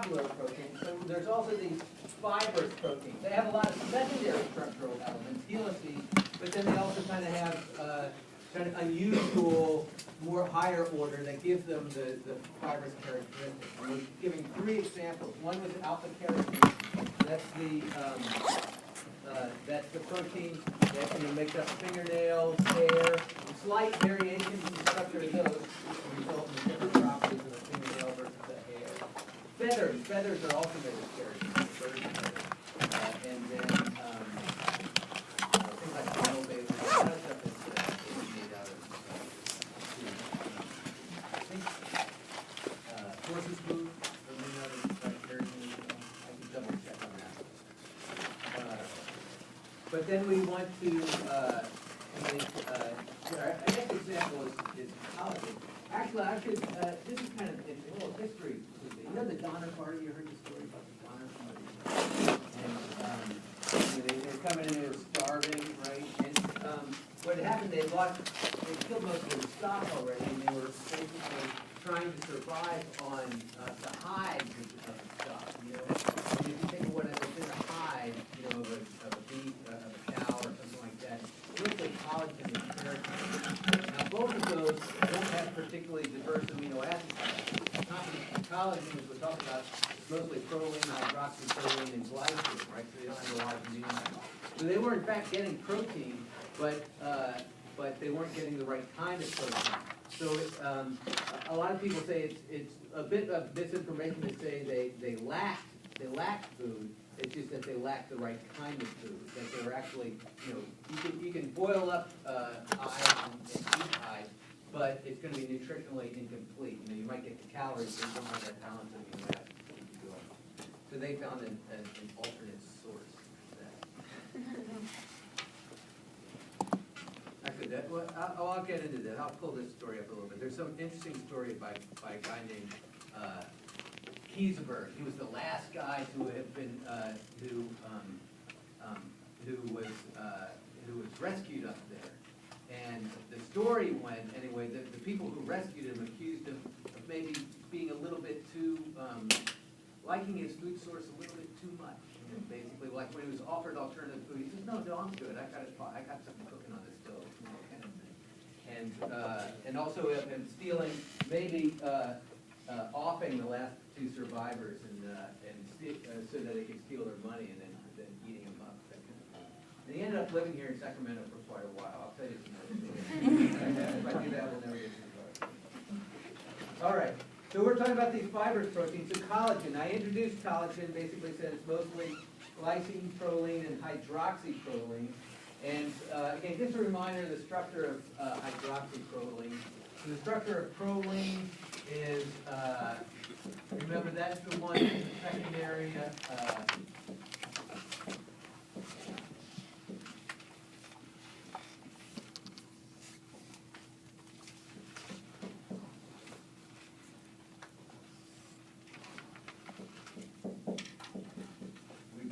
globular proteins. So there's also these fibrous proteins. They have a lot of secondary structural elements, helices, but then they also kind of have kind of unusual, more higher order that gives them the fibrous characteristics. And we're giving 3 examples. One was alpha keratin. That's the protein that makes up fingernails, hair. Slight variations in the structure of those result in different properties of the fingernail versus the hair. Feathers are also made of keratin, bird feathers. And then things like tail bases, a lot of stuff is made out of. I think horses' food are made out of keratin as well. I can double check on that. But then we want to make, our next example is collagen. Actually, this is kind of a little history. You know the Donner Party? You heard the story about the Donner Party? And they were coming in, they were starving, right? And what happened, they killed most of their stock already, and they were basically trying to survive on the hide of the stock. You know, and if you think of what is in the hide, you know, of a beef, of a cow, or something like that, it looks like collagen and keratin. Now, both of those don't have particularly diverse amino acids. Collagen, as we're talking about, is mostly proline, hydroxyproline, and glycine, right? So they don't have a lot of amino acids. So they were in fact getting protein, but they weren't getting the right kind of protein. So a lot of people say it's a bit of misinformation to say they lack food. It's just that they lack the right kind of food. That they're actually, you know, you can boil up hide and eat hide, but it's going to be nutritionally incomplete. You know, you might get the calories, but you don't have that balance of amino acids. So they found an alternate source for that. Actually, I'll get into that. I'll pull this story up a little bit. There's some interesting story by a guy named Kieseberg. He was the last guy who had been who was rescued up there. And the story went, anyway, that the people who rescued him accused him of maybe being a little bit too, liking his food source a little bit too much. You know, basically, like when he was offered alternative food, he says, no, I'm good. I got something cooking on the stove, you know, kind of thing. And also him stealing, maybe offing the last 2 survivors so that they could steal their money and then eating them up. That kind of thing. And he ended up living here in Sacramento for quite a while. I'll tell you some other stories. If I do that, we'll never get to the bottom. All right. So we're talking about these fibrous proteins. So collagen. I introduced collagen. Basically said it's mostly glycine, proline, and hydroxyproline. And again, just a reminder of the structure of hydroxyproline. So the structure of proline is, remember that's the one in the secondary,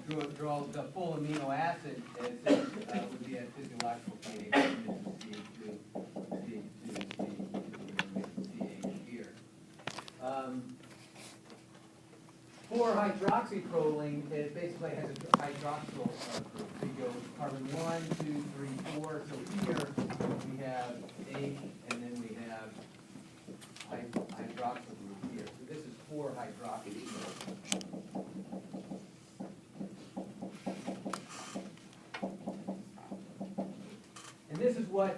we draw the full amino acid as it would be at physiological pH. For hydroxyproline, it basically has a hydroxyl group. So you go carbon 1, 2, 3, 4. So here we have H, and then we have hydroxyl group here. So this is 4-hydroxy. And this is what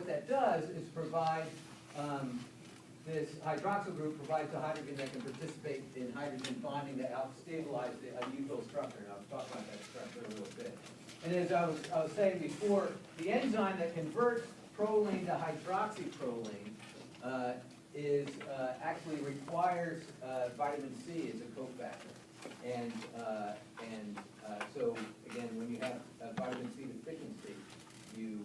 that does is provide. This hydroxyl group provides a hydrogen that can participate in hydrogen bonding to help stabilize the unusual structure. And I'll talk about that structure a little bit. And as I was saying before, the enzyme that converts proline to hydroxyproline actually requires vitamin C as a cofactor. And so again, when you have vitamin C deficiency, you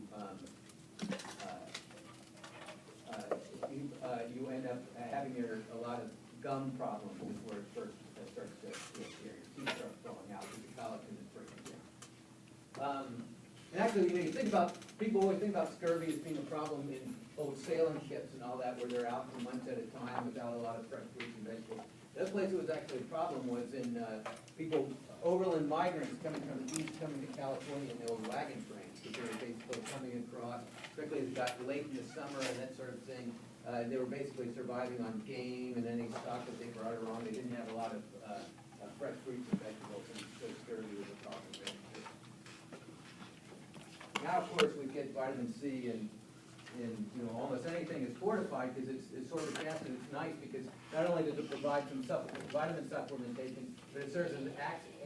end up having a lot of gum problems before it first starts to appear. Your teeth start falling out because the collagen is breaking down. And actually, you know, people always think about scurvy as being a problem in old sailing ships and all that, where they're out for months at a time without a lot of fresh fruits and vegetables. place it was actually a problem was in people, overland migrants coming from the east, coming to California in the old wagon trains, because they were basically coming across, particularly as it got late in the summer and that sort of thing. They were basically surviving on game and any stock that they brought along. They didn't have a lot of fresh fruits and vegetables, and so scurvy was a problem there too. Now, of course, we get vitamin C and almost anything is fortified because it's sorbic acid. It's nice because not only does it provide some vitamin supplementation, but it serves as an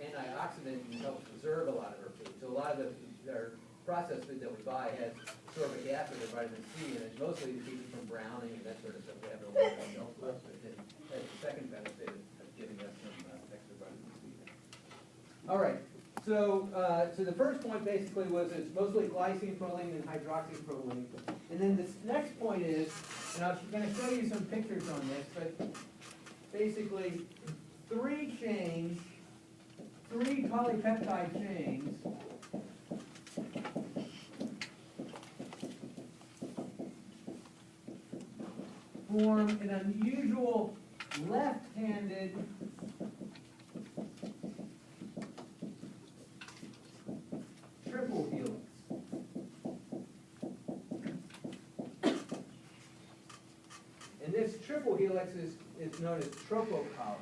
antioxidant and helps preserve a lot of our food. So a lot of our processed food that we buy has sorbic acid or vitamin C in it, mostly to keep it from browning and that sort of stuff. We have a lot of shelf life, but then that's the second benefit of giving us some extra vitamin C. All right. So the first point basically was it's mostly glycine, proline, and hydroxyproline. And then this next point is, and I'm going to show you some pictures on this, but basically three polypeptide chains form an unusual left-handed triple helix. And this triple helix is known as tropocollagen.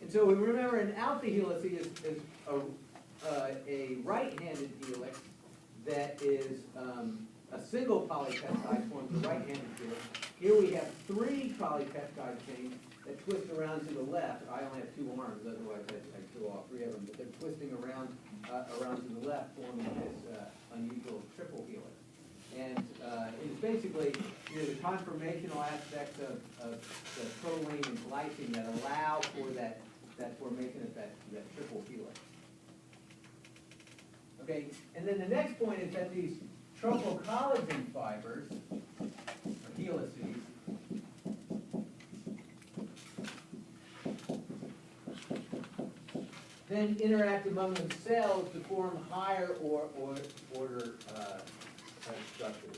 And so we remember an alpha helix is a right-handed helix that is a single polypeptide forms a right-handed helix. Here we have three polypeptide chains that twist around to the left. I only have two arms, otherwise I'd show all three of them, but they're twisting around to the left, forming this unusual triple helix. And it's basically the conformational aspects of the proline and glycine that allow for that formation of that triple helix. Okay, and then the next point is that these tropocollagen fibers, or helices, then interact among themselves to form higher order structures.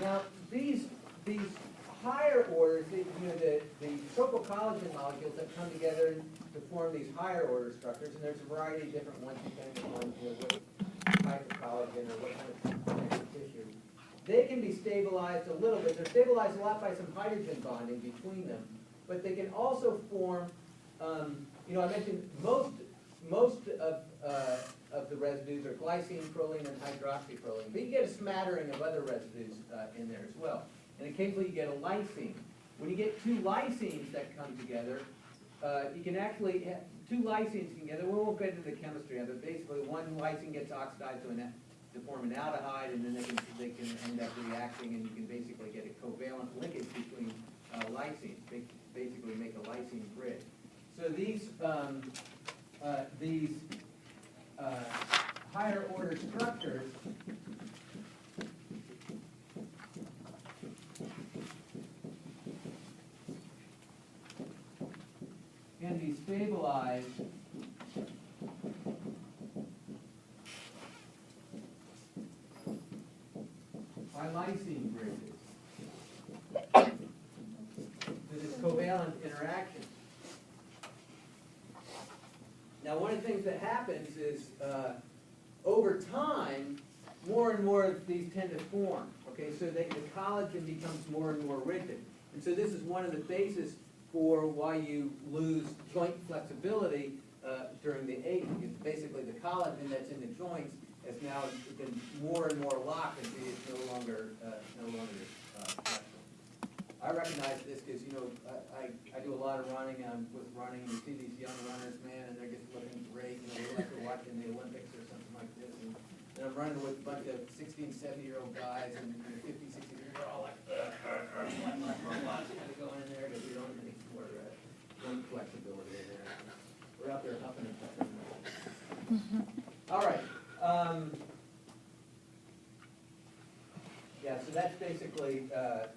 Now, these higher orders, the tropocollagen molecules that come together to form these higher order structures, and there's a variety of different ones depending on what type of collagen or what kind of tissue. They can be stabilized a little bit. They're stabilized a lot by some hydrogen bonding between them, but they can also form. I mentioned most of the residues are glycine, proline, and hydroxyproline. But you get a smattering of other residues in there as well. And occasionally you get a lysine. When you get two lysines that come together, you can actually have two lysines together. We won't get into the chemistry of it. Basically, one lysine gets oxidized to form an aldehyde, and then they can end up reacting, and you can basically get a covalent linkage between lysines. Basically, make a lysine bridge. So these higher order structures can be stabilized by lysine bridges. So this covalent interaction. Now, one of the things that happens is, over time, more and more of these tend to form. Okay, so the collagen becomes more and more rigid. And so this is one of the bases for why you lose joint flexibility during the aging. It's basically the collagen that's in the joints has now been more and more locked, and it's no longer flexible. I recognize this because I I do a lot of running, and I'm with running, and you see these young runners, man, and they're just looking great, you know, they look like they're watching the Olympics or something like this, and I'm running with a bunch of 16, 70-year-old guys, and 50, 60 years, they're all like, kind of going in there, because we don't have any more flexibility in there. We're out there huffing and puffing. All right. Yeah, so that's basically, I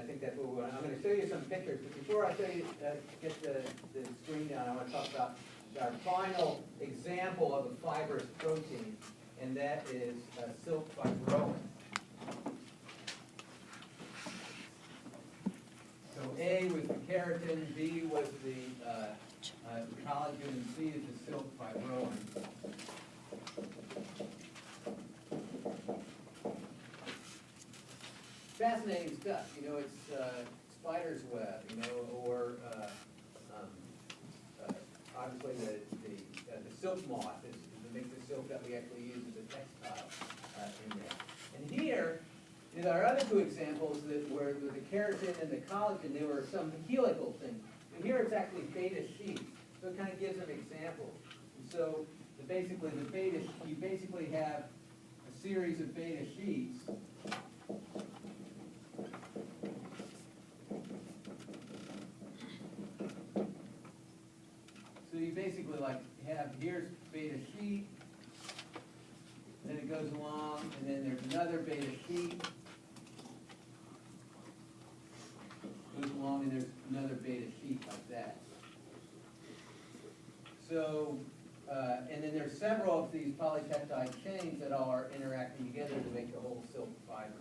think that's what we want. I'm going to show you some pictures, but before I show you, get the screen down, I want to talk about our final example of a fibrous protein, and that is silk fibroin. So A was the keratin, B was the collagen, and C is the silk fibroin. Fascinating stuff, you know, it's spider's web, you know, or obviously the silk moth is to make the silk that we actually use as a textile in there. And here is our other two examples that were the keratin and the collagen. There were some helical things. And here it's actually beta sheets, so it kind of gives an example. And so you basically have a series of beta sheets. So you basically like have, here's beta sheet, then it goes along, and then there's another beta sheet, goes along, and there's another beta sheet like that. So, and then there's several of these polypeptide chains that all are interacting together to make the whole silk fiber.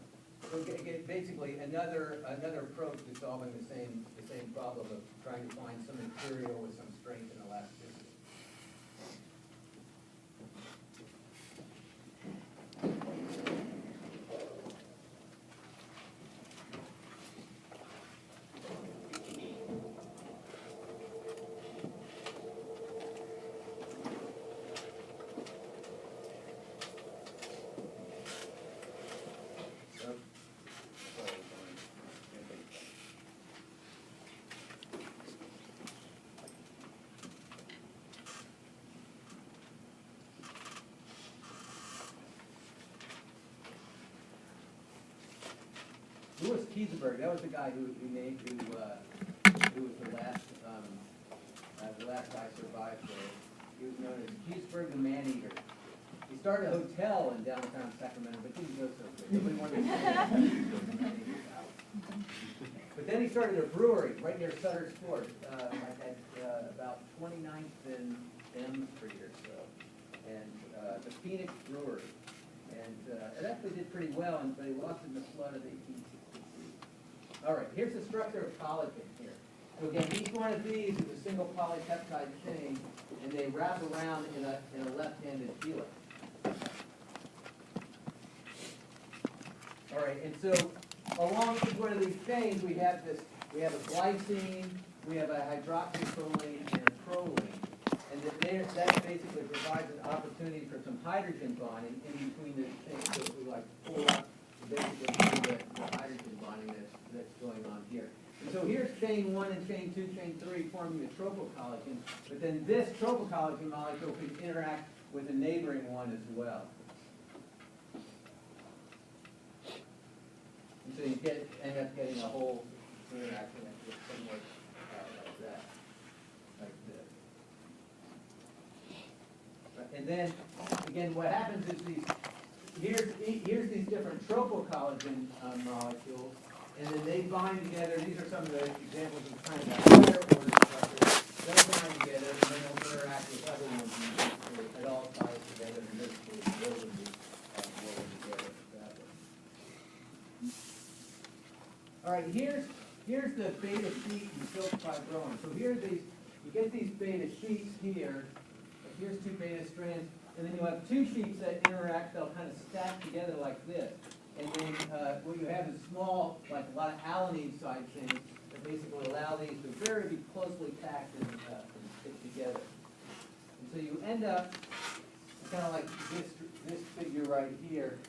So basically another approach to solving the same problem of trying to find some material with some strength and elasticity. Louis Kieseberg, that was the guy who was the last guy survived there. He was known as Kieseberg the Man-Eater. He started a hotel in downtown Sacramento, but didn't go so good. Nobody wanted to stay there. But then he started a brewery right near Sutter's Fort, at about 29th and M Street or so, and the Phoenix Brewery. And it actually did pretty well, but he lost in the flood of 1862. All right, here's the structure of collagen here. So again, each one of these is a single polypeptide chain, and they wrap around in a left-handed helix. All right, and so along each one of these chains, we have a glycine, we have a hydroxyproline, and a proline. And that basically provides an opportunity for some hydrogen bonding in between the chains. So if we like pull up, basically do the hydrogen bonding that's going on here. And so here's chain 1 and chain 2, chain 3 forming the tropocollagen. But then this tropocollagen molecule can interact with a neighboring one as well. And so you end up getting a whole interaction that's somewhat like that, like this. And then, again, what happens is here's these different tropocollagen molecules, and then they bind together. These are some of the examples of kind of higher order structures. They'll bind together, and then they'll interact with other ones, and it all ties together, and this will woven together that way. All right, here's the beta sheet and silk fibroin. So here you get these beta sheets here. Here's two beta strands, and then you have two sheets that interact. They'll kind of stack together like this. And then what you have is small, like a lot of alanine side chains that basically allow these to very be closely packed and stick together. And so you end up kind of like this figure right here.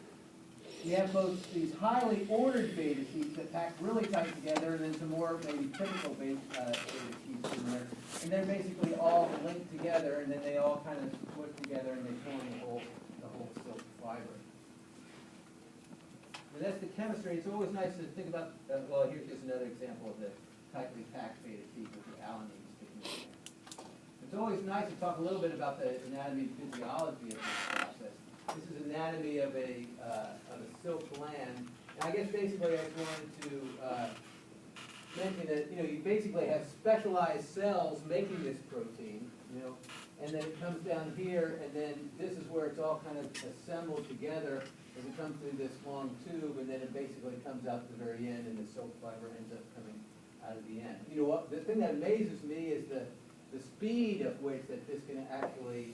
you have both these highly ordered beta sheets that pack really tight together, and then some more maybe typical beta sheets in there. And they're basically all linked together, and then they all kind of squish together, and they form the whole silk fiber. And that's the chemistry. It's always nice to think about, well, here's just another example of the tightly packed beta sheet with the alanine sticking in there. It's always nice to talk a little bit about the anatomy and physiology of this process. This is anatomy of a silk gland. And I guess basically I just wanted to mention that, you basically have specialized cells making this protein, and then it comes down here, and then this is where it's all kind of assembled together as it comes through this long tube, and then it basically comes out to the very end, and the silk fiber ends up coming out of the end. You know what? The thing that amazes me is the speed of which that this can actually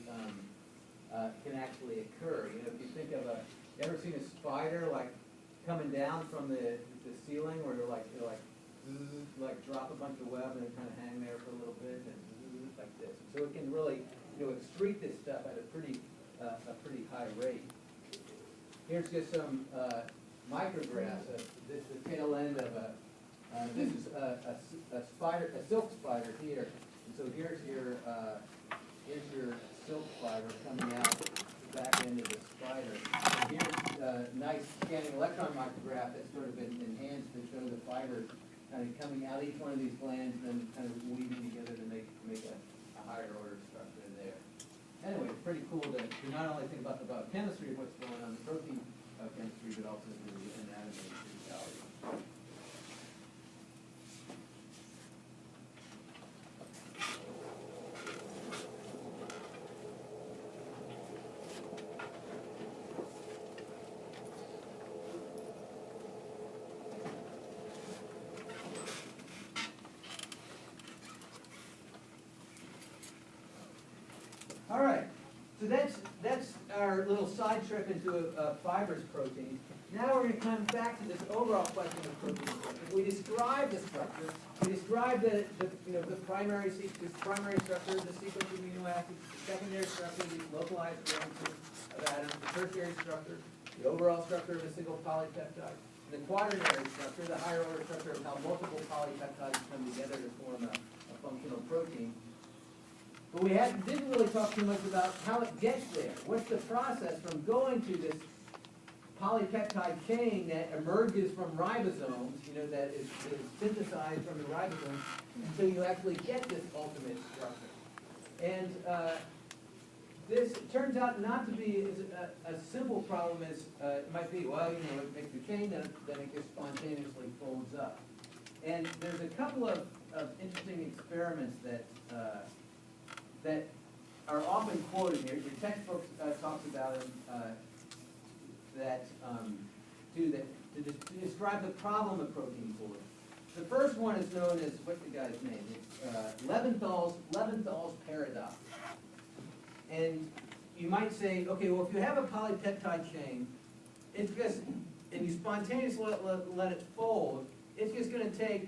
occur. If you think of you ever seen a spider like coming down from the ceiling, where they're like drop a bunch of web and then kind of hang there for a little bit and like this. So it can really excrete this stuff at a pretty high rate. Here's just some micrographs of the tail end of this is a silk spider here. And so here's your silk fiber coming out the back end of the spider. And here's a nice scanning electron micrograph that's sort of been enhanced to show the fibers kind of coming out each one of these glands and then kind of weaving together to make a higher order structure there. Anyway, it's pretty cool to not only think about the biochemistry of what's going on in the protein chemistry, but also the anatomy and physiology. All right, so that's our little side trip into a fibrous protein. Now we're going to come back to this overall question of protein structure. We describe the structure. We describe the primary structure, the sequence of amino acids, the secondary structure, these localized arrangements of atoms, the tertiary structure, the overall structure of a single polypeptide, the quaternary structure, the higher order structure of how multiple polypeptides come together to form a functional protein. But we didn't really talk too much about how it gets there. What's the process from going to this polypeptide chain that emerges from ribosomes, that is synthesized from the ribosome, until you actually get this ultimate structure. And this turns out not to be a simple problem as it might be. Well, it makes the chain, then it just spontaneously folds up. And there's a couple of interesting experiments that are often quoted here. Your textbook talks about them to describe the problem of protein folding. The first one is known as, what's the guy's name? It's Leventhal's paradox. And you might say, okay, well, if you have a polypeptide chain, and you spontaneously let it fold, it's just going to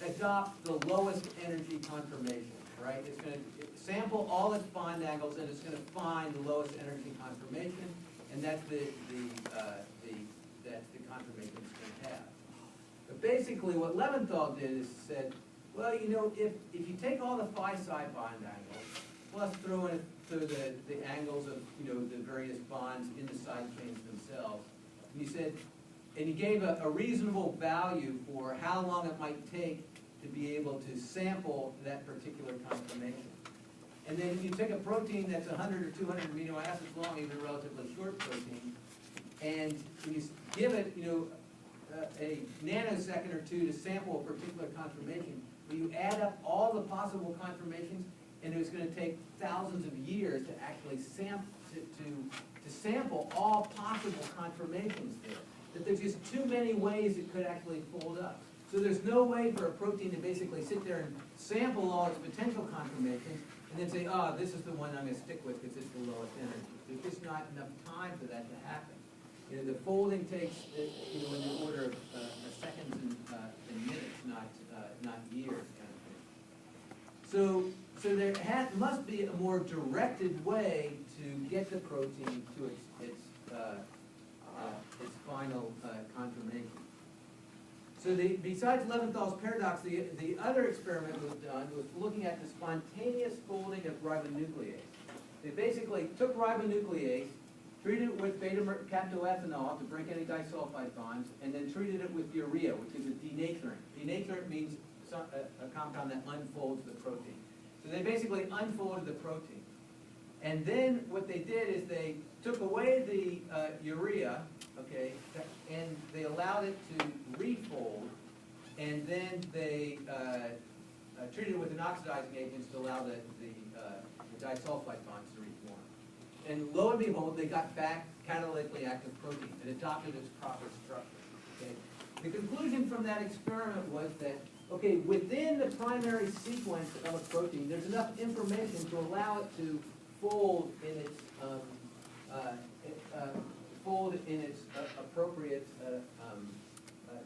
adopt the lowest energy conformation, right? It's going to sample all its bond angles, and it's going to find the lowest energy conformation, and that's the conformation it's going to have. But basically, what Leventhal did is said, well, if you take all the phi psi bond angles, plus throw in the angles of the various bonds in the side chains themselves, and he said, and he gave a reasonable value for how long it might take to be able to sample that particular conformation. And then if you take a protein that's 100 or 200 amino acids long, even a relatively short protein, and you give it, a nanosecond or two to sample a particular conformation, but you add up all the possible conformations, and it's going to take thousands of years to actually sample all possible conformations there. That there's just too many ways it could actually fold up. So there's no way for a protein to basically sit there and sample all its potential conformations and then say, oh, this is the one I'm going to stick with because it's the lowest energy. There's just not enough time for that to happen. The folding takes in the order of seconds and minutes, not years, kind of thing. So there must be a more directed way to get the protein to its final conformation. So besides Leventhal's paradox, the other experiment was done was looking at the spontaneous folding of ribonuclease. They basically took ribonuclease, treated it with beta-caproethanol to break any disulfide bonds, and then treated it with urea, which is a denaturant. Denaturant means a compound that unfolds the protein. So they basically unfolded the protein. And then what they did is they took away the urea, okay, and they allowed it to refold, and then they treated it with an oxidizing agent to allow the disulfide bonds to reform. And lo and behold, they got back catalytically active protein. It adopted its proper structure. Okay? The conclusion from that experiment was that, okay, within the primary sequence of a protein, there's enough information to allow it to fold in its appropriate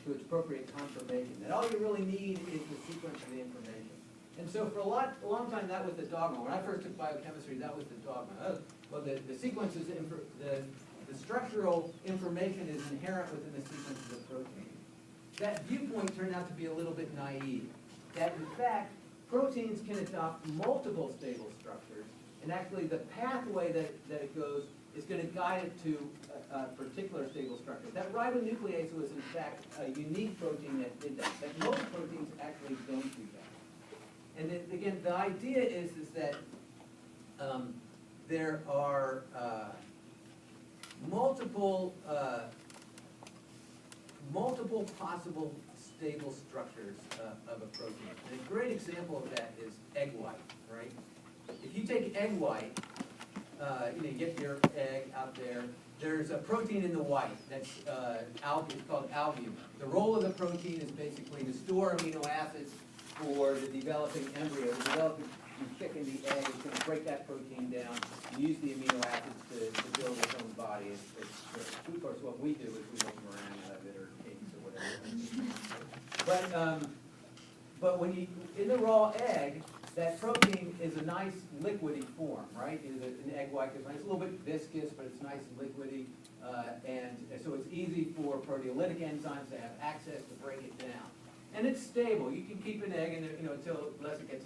to its appropriate conformation. And all you really need is the sequence of the information. And so for a long time, that was the dogma. When I first took biochemistry, that was the dogma. Well, the sequence is the structural information is inherent within the sequence of the protein. That viewpoint turned out to be a little bit naive. That in fact, proteins can adopt multiple stable structures, and actually the pathway that it goes is going to guide it to a particular stable structure. That ribonuclease was in fact a unique protein that did that. That most proteins actually don't do that. And then, again, the idea is that there are multiple possible stable structures of a protein. And a great example of that is egg white, right? If you take egg white, you get your egg out there. There's a protein in the white that's it's called albumin. The role of the protein is basically to store amino acids for the developing embryo. You thicken the egg, it's going to break that protein down, and use the amino acids to build its own body. Of course, what we do is we make meringue out of it, or cakes, or whatever. But when in the raw egg, that protein is a nice liquidy form, right? An egg white is nice, a little bit viscous, but it's nice and liquidy, and so it's easy for proteolytic enzymes to have access to break it down. And it's stable. You can keep an egg in there, unless it gets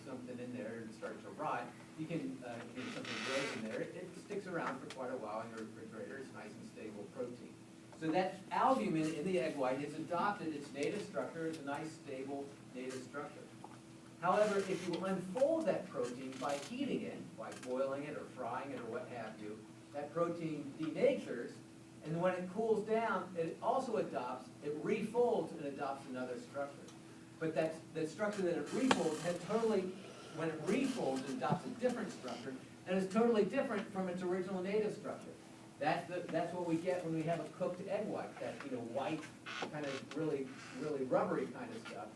something in there and starts to rot. You can get something grows in there. It sticks around for quite a while in your refrigerator. It's nice and stable protein. So that albumin in the egg white has adopted its native structure. It's a nice, stable, native structure. However, if you unfold that protein by heating it, by boiling it or frying it or what have you, that protein denatures, and when it cools down, it also refolds and adopts another structure. But the structure that it refolds when it refolds, it adopts a different structure, and it's totally different from its original native structure. That's what we get when we have a cooked egg white, that white, kind of really, really rubbery kind of stuff.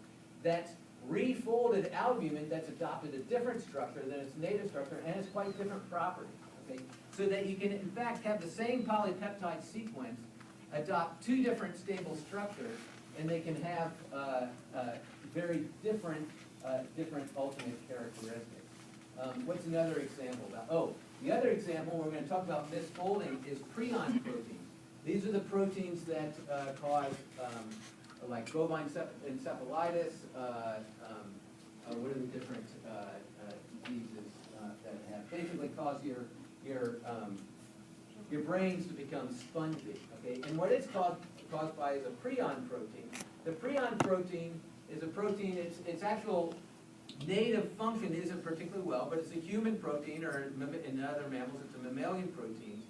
That's refolded albumin that's adopted a different structure than its native structure, and it's quite different properties. Okay? So that you can, in fact, have the same polypeptide sequence adopt two different stable structures, and they can have very different ultimate characteristics. What's another example? The other example we're going to talk about misfolding is prion proteins. These are the proteins that cause like bovine encephalitis. What are the different diseases that have basically cause your brains to become spongy? Okay, and what it's caused by is a prion protein. The prion protein is a protein. Its actual native function isn't particularly well, but it's a human protein, or in other mammals, it's a mammalian protein,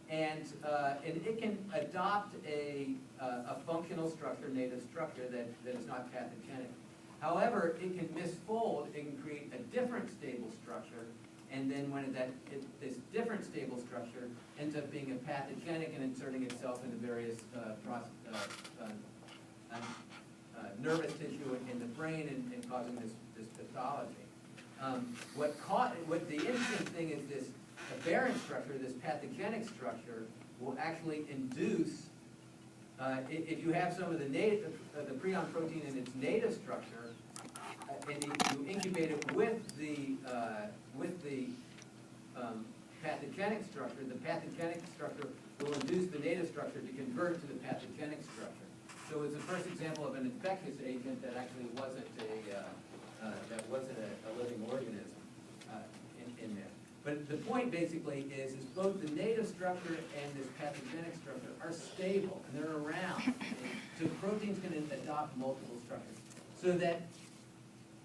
and it can adopt a functional structure, native structure that is not pathogenic. However, it can misfold. It can create a different stable structure, and then when this different stable structure ends up being a pathogenic and inserting itself into various nervous tissue in the brain and causing this pathology. What the interesting thing is this aberrant structure, this pathogenic structure, will actually induce, if you have some of the prion protein in its native structure, and you incubate it with the pathogenic structure will induce the native structure to convert to the pathogenic structure. So it's the first example of an infectious agent that actually wasn't a living organism in there. But the point basically is both the native structure and this pathogenic structure are stable and they're around. So proteins can adopt multiple structures. So that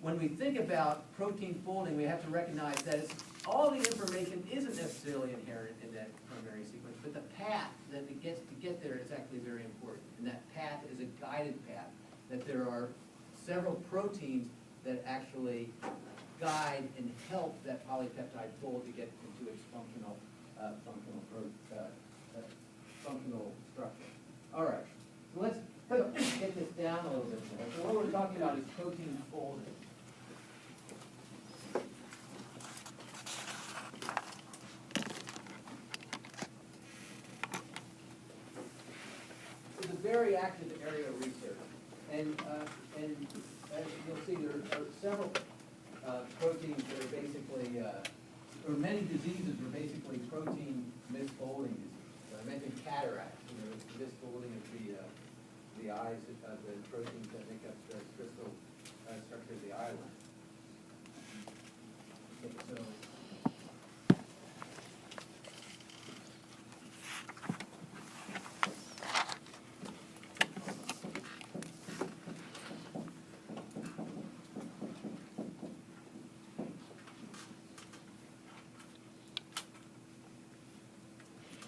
when we think about protein folding, we have to recognize that all the information isn't necessarily inherent in that primary sequence, but the path that it gets to get there is actually very important. And that path is a guided path, that there are several proteins that actually guide and help that polypeptide fold to get into its functional structure. All right, so let's get this down a little bit more. So what we're talking about is protein folding. It's a very active area of research, and as you'll see, there are several proteins that are basically, or many diseases are basically protein misfolding diseases. I mentioned cataracts, the misfolding of the eyes of the proteins that make up the crystal structure of the eyelid. Okay, so.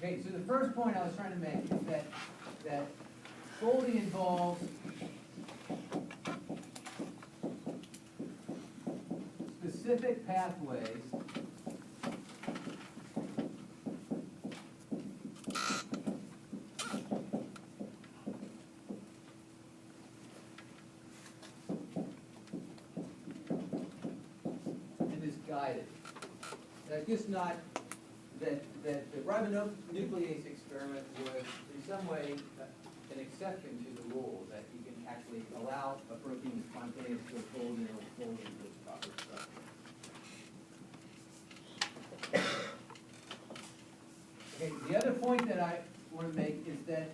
Okay, so the first point I was trying to make is that folding involves specific pathways and is guided. That's just not that the ribonuclease experiment was in some way an exception to the rule that you can actually allow a protein to spontaneously fold in or fold into its proper structure. Okay, the other point that I want to make is that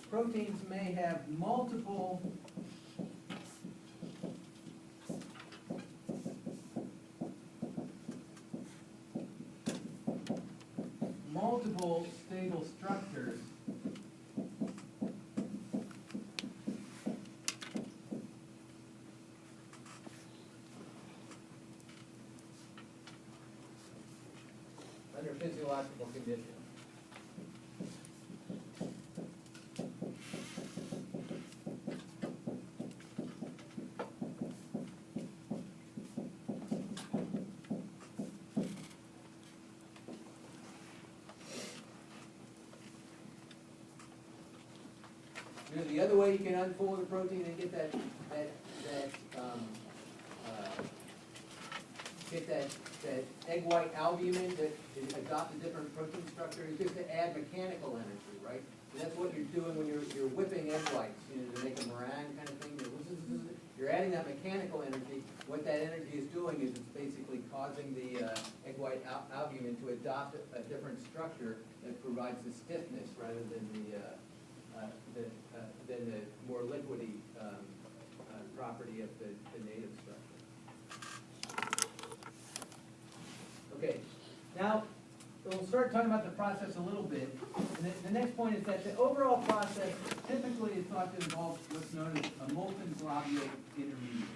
proteins may have multiple stable structures under physiological conditions. The other way you can unfold a protein and get that egg white albumin that adopt a different protein structure is just to add mechanical energy, right? So that's what you're doing when you're whipping egg whites, to make a meringue kind of thing. You're adding that mechanical energy. What that energy is doing is it's basically causing the egg white albumin to adopt a different structure that provides the stiffness rather than the more liquidy property of the native structure. Okay, now we'll start talking about the process a little bit. And the next point is that the overall process typically is thought to involve what's known as a molten globule intermediate.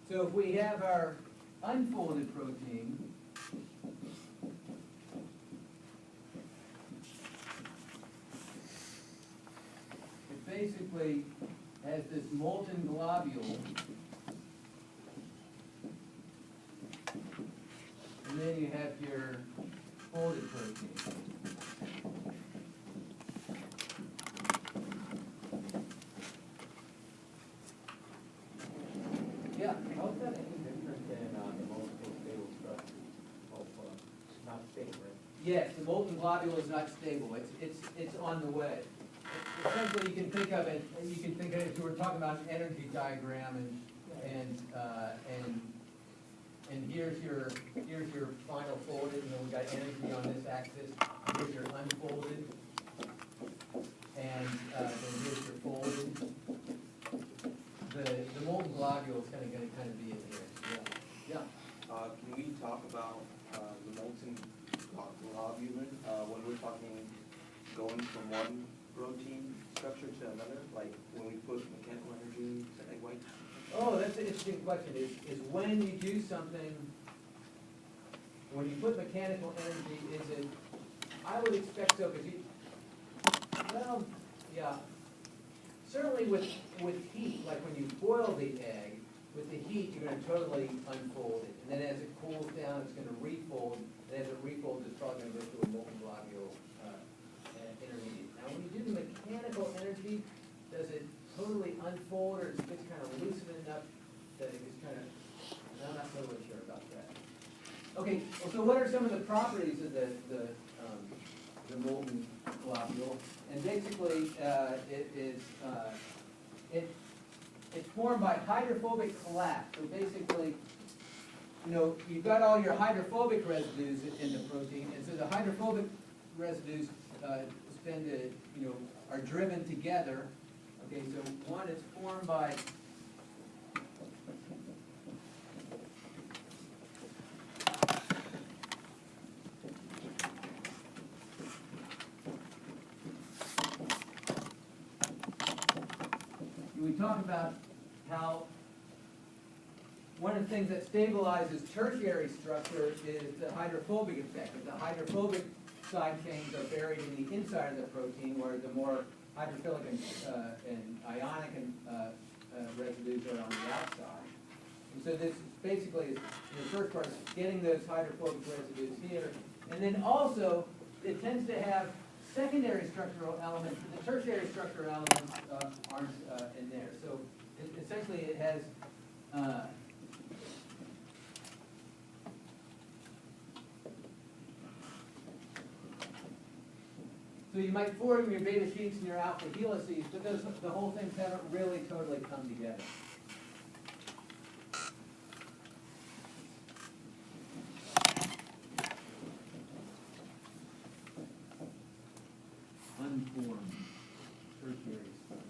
So if we have our unfolded protein, it basically has this molten globule, and then you have your folded protein. Yes, the molten globule is not stable, it's on the way. Essentially, you can think of it, as we were talking about an energy diagram, and here's your final folded, and then we got energy on this axis, here's your unfolded, and then here's your folded. The molten globule is gonna be in here, yeah. Can we talk about the molten globulin when we're talking going from one protein structure to another, like when we put mechanical energy to egg white? Oh, that's an interesting question, is when you do something, when you put mechanical energy, is it, I would expect so, because well, yeah. Certainly with heat, like when you boil the egg, with the heat, you're gonna totally unfold it, and then as it cools down, it's gonna refold, and as it refolds, it's probably gonna go through a molten globule intermediate. Now, when you do the mechanical energy, does it totally unfold, or does it just kind of loosen enough that it just kind of, I'm not totally sure about that. Okay, well, so what are some of the properties of the molten globule? And basically, it's formed by hydrophobic collapse. So basically, you've got all your hydrophobic residues in the protein, and so the hydrophobic residues are driven together. Okay, so one is formed by we talk about how one of the things that stabilizes tertiary structure is the hydrophobic effect. If the hydrophobic side chains are buried in the inside of the protein, where the more hydrophilic and ionic residues are on the outside. And so this basically is the first part is getting those hydrophobic residues here. And then also, it tends to have secondary structural elements. The tertiary structural elements aren't in there. So essentially it has so you might form your beta sheets and your alpha helices, but the whole things haven't really totally come together. Unformed tertiary structure.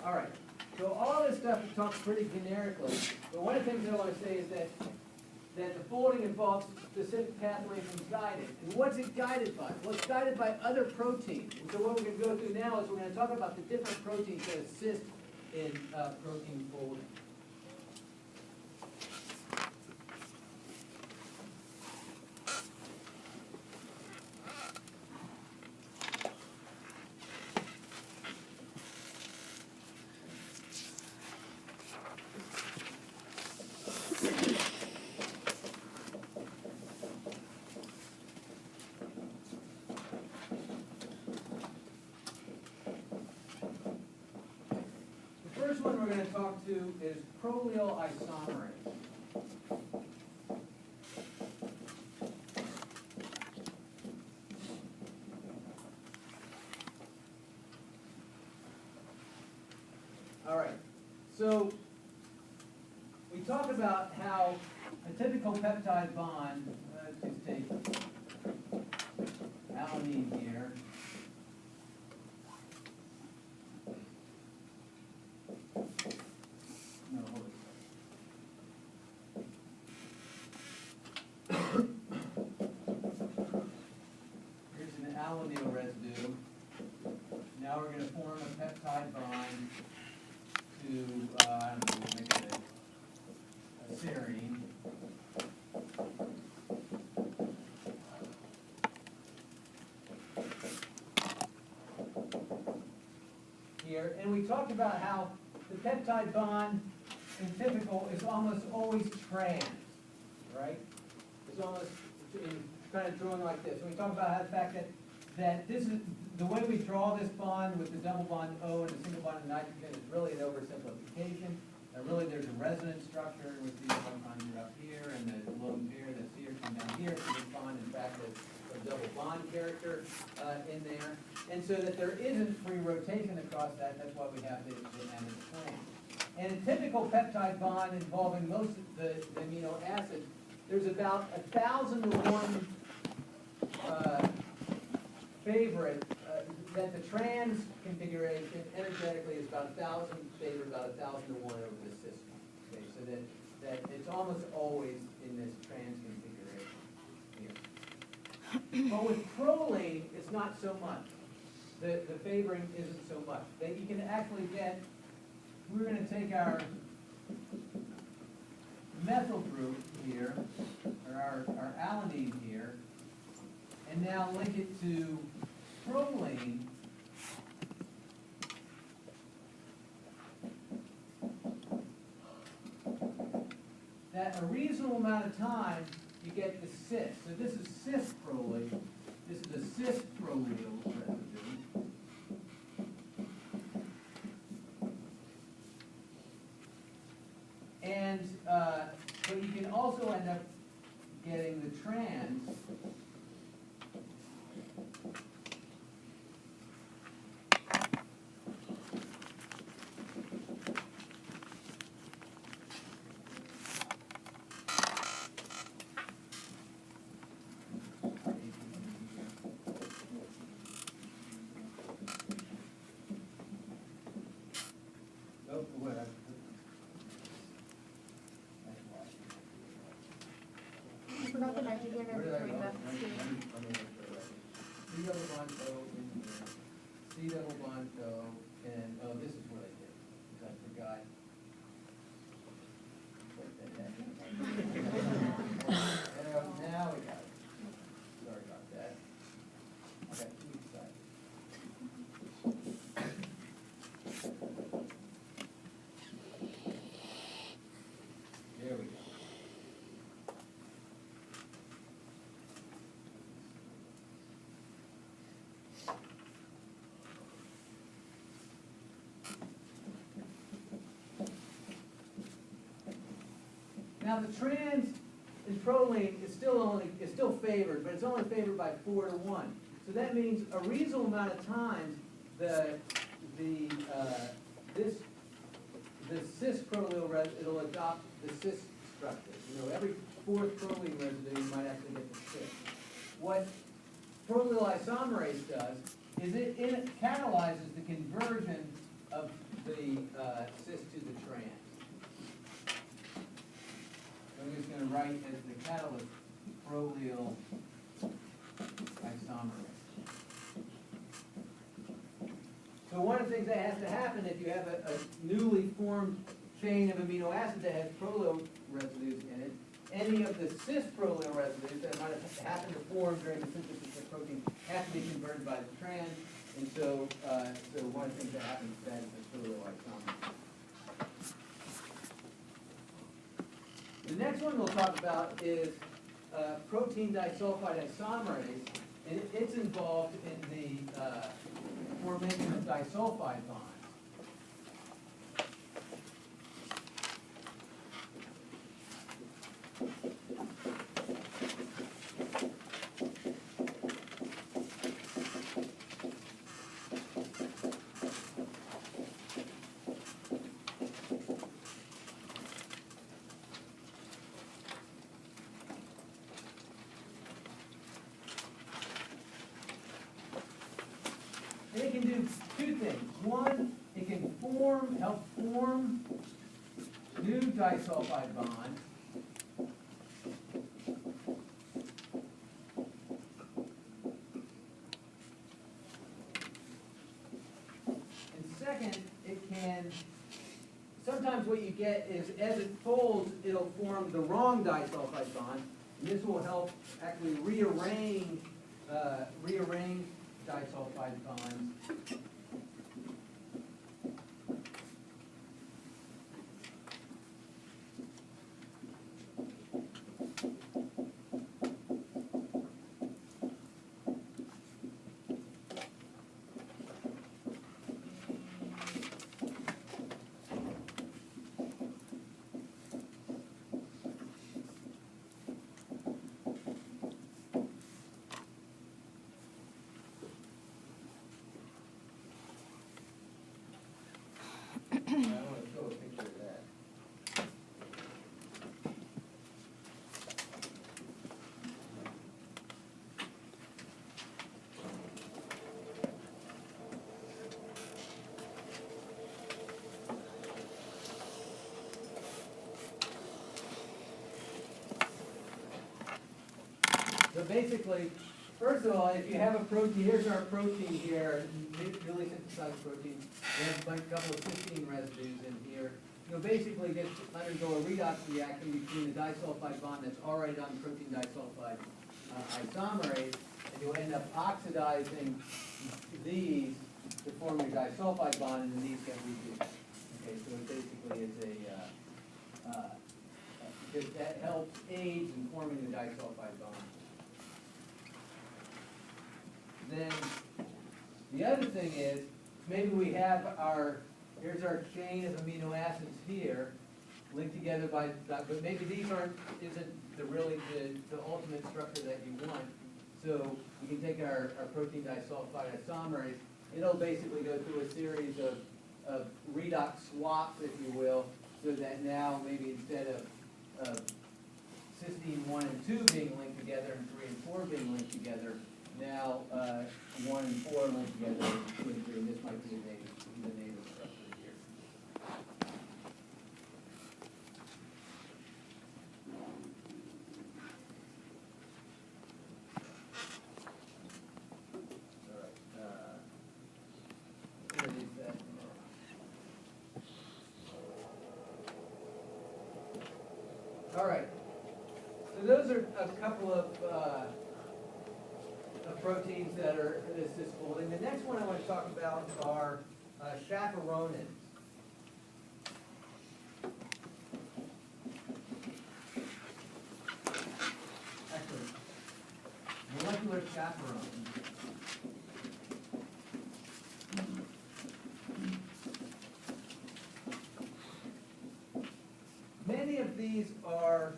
All right. So all this stuff talks pretty generically, but one of the things I want to say is that the folding involves specific pathways and guided. And what's it guided by? Well, it's guided by other proteins. And so what we're going to go through now is we're going to talk about the different proteins that assist in protein folding. The first one we're going to talk to is prolyl isomerase. All right, so we talk about how a typical peptide bond, let's just take alanine here. No, hold it. Here's an alanyl residue. Now we're going to form a peptide bond to, I don't know, we'll make it a serine. Here, and we talked about how the peptide bond in typical is almost always trans, right? It's almost kind of drawn like this. And we talk about how the fact that that this is, the way we draw this bond with the double bond O and a single bond of nitrogen is really an oversimplification. Really, there's a resonance structure with these electrons are up here, and the lone pair that's here come down here. So this bond, in fact, has a double bond character in there. And so that there isn't free rotation across that, that's why we have the end of the plane. And a typical peptide bond involving most of the amino acids, there's about 1,000 to 1 favorite, that the trans configuration energetically is about 1,000 favor about 1,000 to 1 over the system. Okay, so that it's almost always in this trans configuration here. But with proline, it's not so much. The favoring isn't so much. That you can actually get, we're going to take our methyl group here, or our alanine here, and now link it to proline. That a reasonable amount of time, you get the cis. So this is cis proline. This is a cis prolyl residue. And but you can also end up getting the trans. Oh, what? You forgot the nitrogen Where did I and go? meth C double bond O in here, C double bond O, and, oh, this is what I did, because I forgot. What the heck? Now we got it. Sorry about that. Okay, two sides. There we go. Now the trans in proline is still favored, but it's only favored by 4 to 1. So that means a reasonable amount of times the cis prolyl it'll adopt the cis structure. You know, every 4th proline residue you might actually get the cis. What prolyl isomerase does is it catalyzes the conversion of the cis to the trans. I'm just going to write as the catalyst prolyl isomerase. So one of the things that has to happen if you have a newly formed chain of amino acids that has prolyl residues in it, any of the cis prolyl residues that might have happened to form during the synthesis of protein have to be converted by the trans, and so one of the things that happens to that is the prolyl isomerase. The next one we'll talk about is protein disulfide isomerase, and it's involved in the formation of disulfide bonds. And it can do two things. One, it can help form new disulfide bonds. And second, it can, sometimes what you get is as it folds, it'll form the wrong disulfide bond. And this will help actually rearrange disulfide bonds. basically, first of all, if you have a protein, here's our protein here, newly synthesized protein. We have a couple of cysteine residues in here. You'll basically just undergo a redox reaction between the disulfide bond that's already on protein disulfide isomerase, and you'll end up oxidizing these to form your disulfide bond, and then these get reduced. Okay, so it basically is that helps aids in forming the disulfide bond. Then the other thing is, maybe we have here's our chain of amino acids here, linked together by, but maybe these isn't the ultimate structure that you want. So we can take our protein disulfide isomerase. It'll basically go through a series of redox swaps, if you will, so that now maybe instead of cysteine 1 and 2 being linked together and 3 and 4 being linked together, now 1 and 4 linked together and 2 and 3, and this might be the native structure here. Introduce that in there. All right. So those are a couple of proteins that are this folding. The next one I want to talk about are chaperonins. Actually, molecular chaperones. Many of these are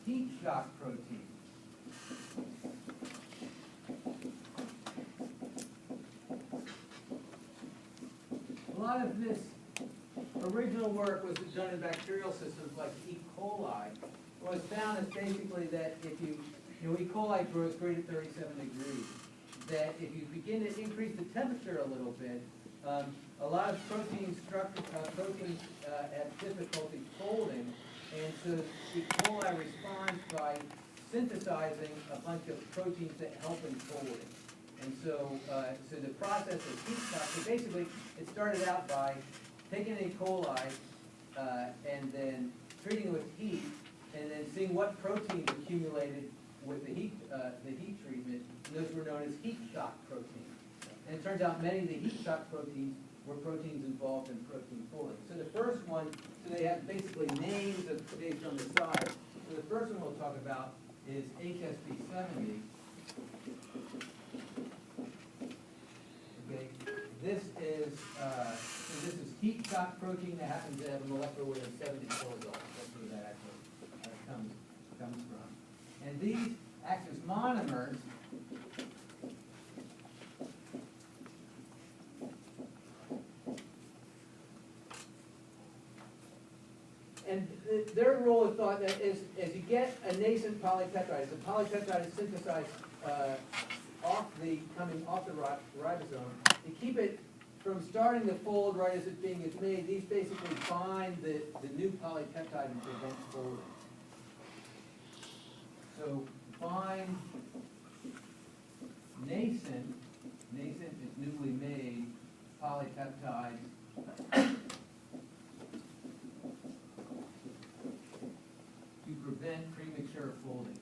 heat shock proteins. A lot of this original work was done in bacterial systems like E. coli. What was found is basically that if E. coli grows greater than 37 degrees, that if you begin to increase the temperature a little bit, a lot of proteins have difficulty folding, and so E. coli responds by synthesizing a bunch of proteins that help in folding. And so, so the process of heat shock, so basically it started out by taking E. coli and then treating it with heat, and then seeing what proteins accumulated with the heat treatment. And those were known as heat shock proteins. And it turns out many of the heat shock proteins were proteins involved in protein folding. So the first one, so they have basically names based on the size. So the first one we'll talk about is HSP70. Okay, this is heat shock protein that happens to have a molecular weight of 70 kilodaltons. That's where that actually comes from. And these act as monomers. And their role is thought that as you get a nascent polypeptide, as the polypeptide is synthesized coming off the ribosome, to keep it from starting to fold right as it's being made, these basically bind the new polypeptide and prevent folding. So bind nascent is newly made polypeptide to prevent premature folding.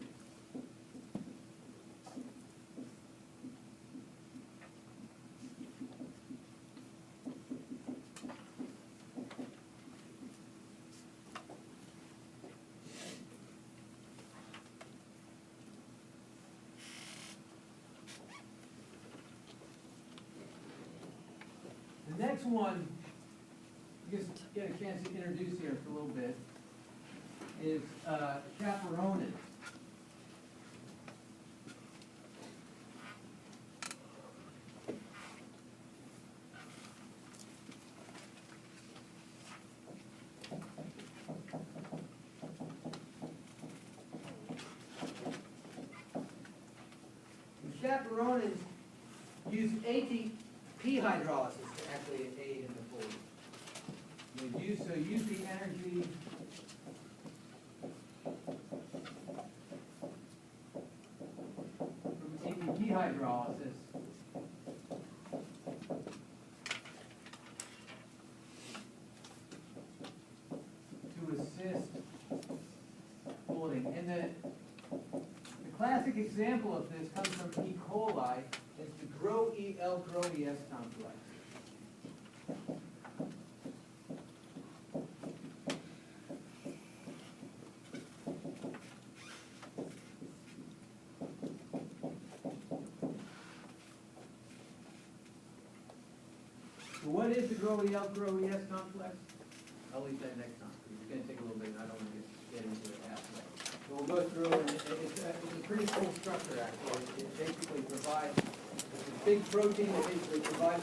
The next one, you just get a chance to introduce here for a little bit, is chaperonins. The chaperonins use ATP hydrolysis to actually aid in the folding. Use the energy dehydrolysis. To assist folding. And the classic example of this comes from E. coli. It's the GRO-EL, GRO-ES complex. So what is the GRO-EL, GRO-ES complex? I'll leave that next time. It's going to take a little bit, and I don't want to get into it halfway. So we'll go through, and it's a pretty cool structure, actually. It basically provides, it's a big protein that basically provides a